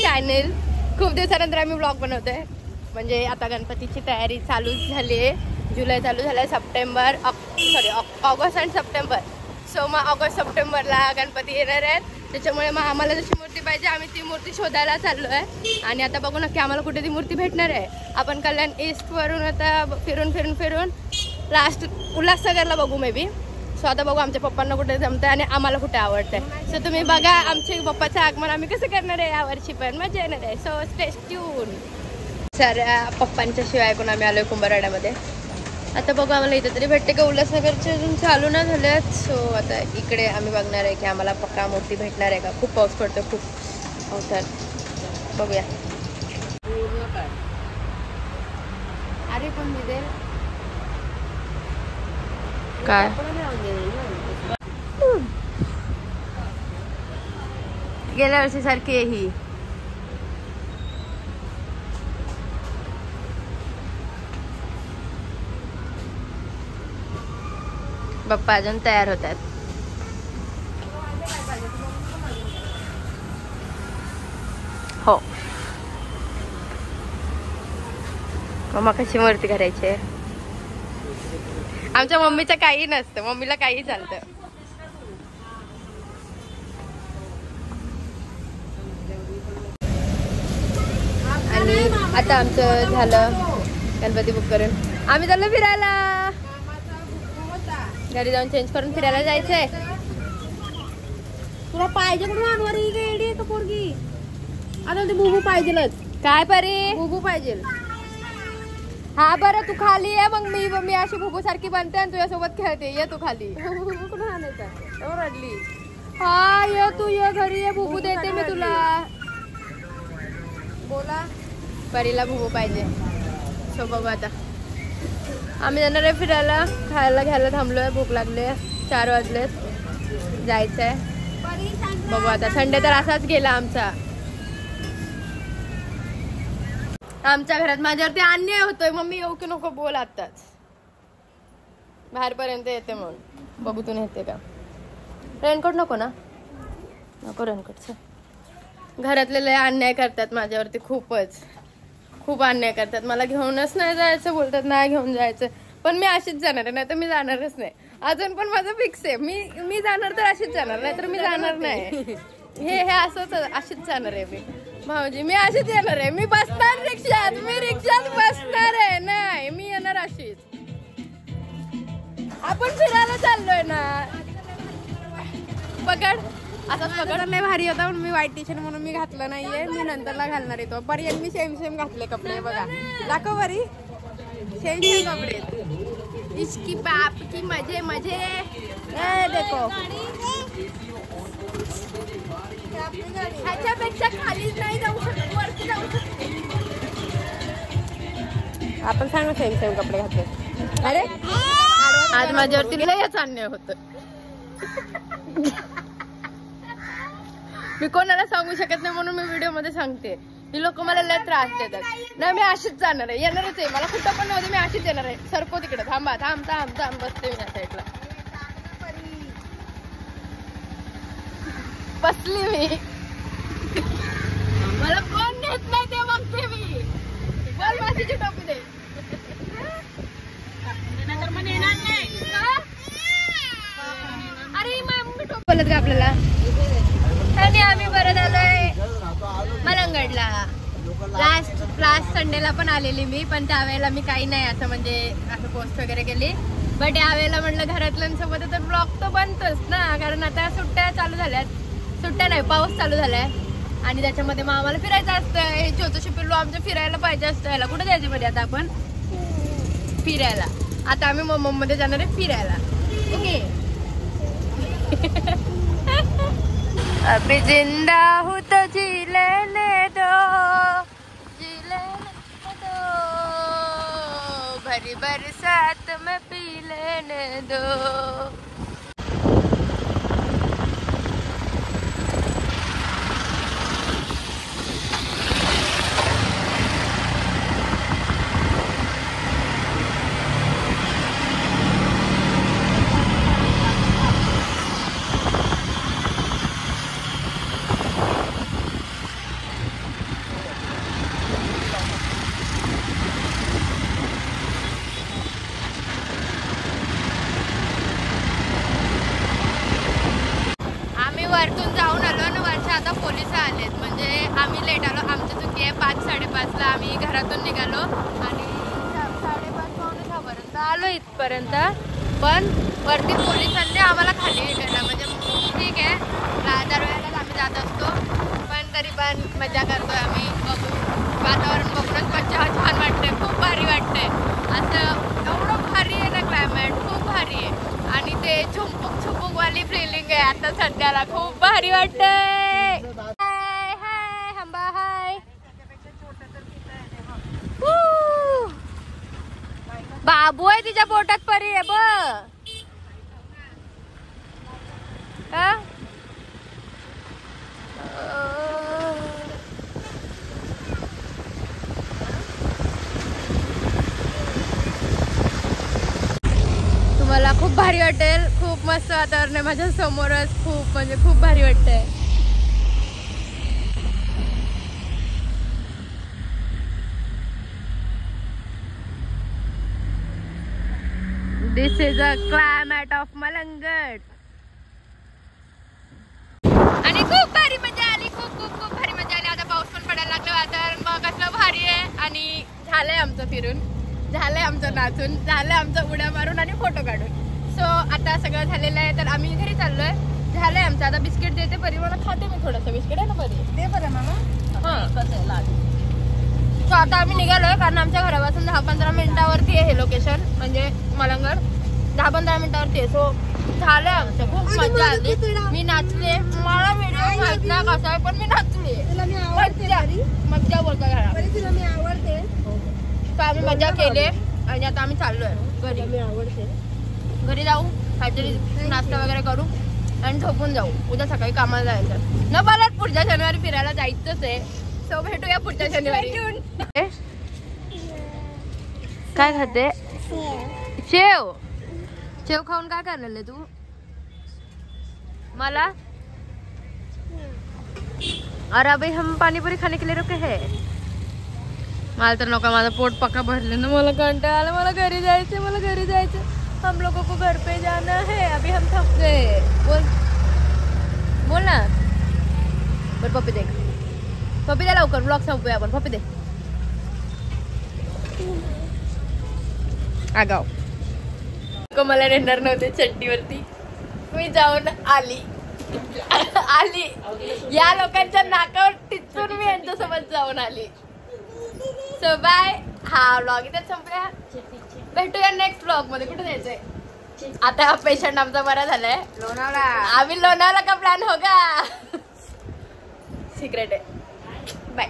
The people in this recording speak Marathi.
चॅनल. खूप दिवसानंतर आम्ही ब्लॉग बनवतोय. म्हणजे आता गणपतीची तयारी चालू झाली आहे. जुलै चालू झालाय, September August and September. So मग ऑगस्ट सप्टेंबरला गणपती येणार आहेत. त्याच्यामुळे मग आम्हाला जशी मूर्ती पाहिजे आम्ही ती मूर्ती शोधायला चाललो आहे. आणि आता बघू नक्की आम्हाला कुठे ती मूर्ती भेटणार आहे. आपण कल्याण ईस्टवरून आता फिरून लास्ट उल्हासनगरला बघू मे बी. सो आता बघू आमच्या पप्पांना कुठे जमतंय आणि आम्हाला कुठे आवडतंय. सो तुम्ही बघा आमच्या पप्पाचं आगमन आम्ही कसं करणार आहे यावर्षी, पण मजा येणार आहे. So stay tune. सर पप्पांच्या शिवाय कोण आम्ही आलोय कुंभारवाड्यामध्ये. आता बघू आम्हाला इथं तरी भेटते का. उल्हासनगरचे अजून चालू ना झाल्यात. सो आता इकडे आम्ही बघणार आहे की आम्हाला पक्का मूर्ती भेटणार आहे का. खूप पाऊस पडतो खूप. हो तर बघूया. अरे पण दिदे काय गेल्या वर्षी सारखी आहे ही. पप्पा अजून तयार होत आहेत. हो मम्मा कशी मूर्ती करायची आहे. आमच्या मम्मीचं काही नसतं, मम्मीला काही चालतं. आणि आता आमचं झालं गणपती बुक करून आम्ही चाललो फिरायला. घरी जाऊन चेंज करून फिरायला जायचंय. तुला पाहिजे कुठून आणवारी गेडी का पोरगी. आता ते बुबू पाहिजेलच. काय परी बुबू पाहिजे. हा बरं तू खाली ये मग मी अशी भुबू सारखी बनते आणि तुझ्यासोबत खेळते. ये तू खाली. कुठून आणायचा एवढं रडली. हा ये तू ये घरी ये. भुबू देते मी तुला. बोला परीला भुबू पाहिजे. सो बघू आता आम्ही जाणार आहे फिरायला. खायला घ्यायला थांबलोय. भूक लागली. 4 वाजलेत. जायचंय. बघू आता. संडे तर असाच गेला आमचा. आमच्या घरात माझ्यावरती अन्याय होतोय. मम्मी येऊ की नको बोल आताच. बाहेरपर्यंत येते म्हणून. बघू तू येते का. रेनकोट नको ना. नको रेनकोट. घरातले लय अन्याय करतात माझ्यावरती. खूप अन्याय करतात. मला घेऊनच नाही जायचं बोलतात. नाही घेऊन जायचं पण मी अशीच जाणार आहे. नाही तर मी जाणारच नाही. अजून पण माझं फिक्स आहे. मी जाणार तर अशीच जाणार. नाही तर मी जाणार नाही. हे असंच अशीच जाणार आहे मी. भाऊजी मी अशीच येणार आहे. मी बसणार रिक्षात. मी रिक्षात बसणार आहे. नाही मी येणार अशीच. आपण फिरायला चाललोय ना. पकड असाच पकड. नाही भारी होता पण मी व्हाईट टी शर्ट म्हणून मी घातलं नाहीये. मी नंतरला घालणार आहे तो. परी मी सेम घातले कपडे. बघा दाखव बरी. सेम कपडे. इसकी बाप की मजे देखो. ह्याच्यापेक्षा खाली नाही जाऊ शकत. वरती जाऊ शकते. आपण सांग सेम कपडे घातले. अरे आज माझ्यावरती लयच अन्याय होत. मी कोणाला सांगू शकत नाही म्हणून मी व्हिडिओ मध्ये सांगते. ही लोक मला लय त्रास देतात. नाही मी अशीच जाणार आहे. येणारच आहे. मला कुठं पण नव्हतं. मी अशीच येणार आहे. सरको तिकडे. थांब बसते मी या साईडला. बसली मी. मला कोण नेत नाही ते बघते मी. बोल मातीची टोपी दे. अरे मम्मी टोपी बोलत का आपल्याला. आणि आम्ही परत आलोय मलंगडला. लास्ट संडेला पण आलेली मी. पण त्यावेळेला मी काही नाही असं म्हणजे असं पोस्ट वगैरे केली. बट यावेळेला म्हटलं घरातल्यांसोबत तर ब्लॉग तर बनतोच ना. कारण आता सुट्ट्या चालू झाल्यात. सुट्ट्या नाही पाऊस चालू झालाय. आणि त्याच्यामध्ये मग आम्हाला फिरायचं असतं. हे छोटंसं पिल्लू आमचं फिरायला पाहिजे असतं. याला कुठे जायचं मध्ये आता आपण फिरायला. आता आम्ही मध्ये जाणार आहे फिरायला. ओके. अभी जिंदा हूँ तो जी लेने दो. भरी बरसात में पी लेने दो. वरतून जाऊन आलो आणि वरच्या आता पोलिस आलेत, म्हणजे आम्ही लेट आलो, आमची चुकी आहे. 5-5:30ला आम्ही घरातून निघालो आणि 5:30-5:45 आलो इथपर्यंत. पण वरती पोलिसांनी आम्हाला खाली गेलं, म्हणजे ठीक आहे दरवेळेलाच आम्ही जात असतो, पण तरी पण मजा करतोय आम्ही. बघू वातावरण बघूनच मजा छान वाटते, खूप भारी वाटते. असं एवढं भारी आहे ना क्लायमेट, खूप भारी आहे. आणि ते झुंपूक वाली फिलिंग आहे आता सध्याला, खूप भारी वाटतंय. हाय हाय हंबा हाय. बाबू आहे तिच्या पोटात परी आहे बघ. तुम्हाला खूप भारी वाटेल, खूप मस्त वातावरण आहे माझ्या समोरच, खूप म्हणजे खूप भारी वाटतंय. This is a climate of Malangad. आणि खूप भारी मजा आली, खूप भारी मजा आली. आता पाऊस पण पडायला लागलं, वातावरण बघ कसलं भारी आहे. आणि झालंय आमचं फिरून, झालंय आमचं नाचून, झालंय आमचं उड्या मारून आणि फोटो काढून. सो आता सगळं झालेलं आहे, तर आम्ही घरी चाललोय. झालंय आमचं. आता बिस्किट देते परी, मला खाते मी थोडंसं बिस्किट आहे ना परी, ते बरं मामा. हां सो आता आम्ही निघालोय, कारण आमच्या घरापासून 10-15 मिनिटावरती आहे हे लोकेशन, म्हणजे मलंगड 10-15 मिनिटावरती आहे. सो झालंय आमचं, खूप मजा आली. मी नाचले, मला व्हिडिओ माहित नाही कसा आहे, पण मी नाचले. मज्जा बोलता घरा, मी आवडते. तर आम्ही मजा केली आणि आता आम्ही चाललोय घरी. घरी जाऊ, काहीतरी नाश्ता वगैरे करू आणि झोपून जाऊ. उद्या सकाळी कामाला जायचं न, मला पुढच्या शनिवारी फिरायला जायचंच आहे. सो भेटूया पुढच्या शनिवारी. काय खाते? शेव. शेव खाऊन काय करणार आहे तू? मला अरे अभी हम पाणीपुरी खाने के लिए रुके है. मला तर नको, माझं पोट पक्का भरलं ना, मला कंटाळा आला, मला घरी जायचं, मला घरी जायचं. हम लोगों को घर पे जाना है, अभी हम थक गए. बोल ना. बरं पप्पी दे, पप्पी दे लवकर, ब्लॉग संपूया आपण. पप्पी दे. आगाव मला नेणार नव्हते चट्टीवरती, मी जाऊन आली. या लोकांच्या नाकावर टिचून मी यांच्यासोबत जाऊन आली. So bye. हा व्लॉग इथे संपला, भेटूया नेक्स्ट व्लॉग मध्ये. कुठे जायचंय आता? पेशंट आमचा बरा झालाय, लोणावळा. आम्ही लोणावळा का प्लॅन होगा, सिक्रेट आहे. बाय.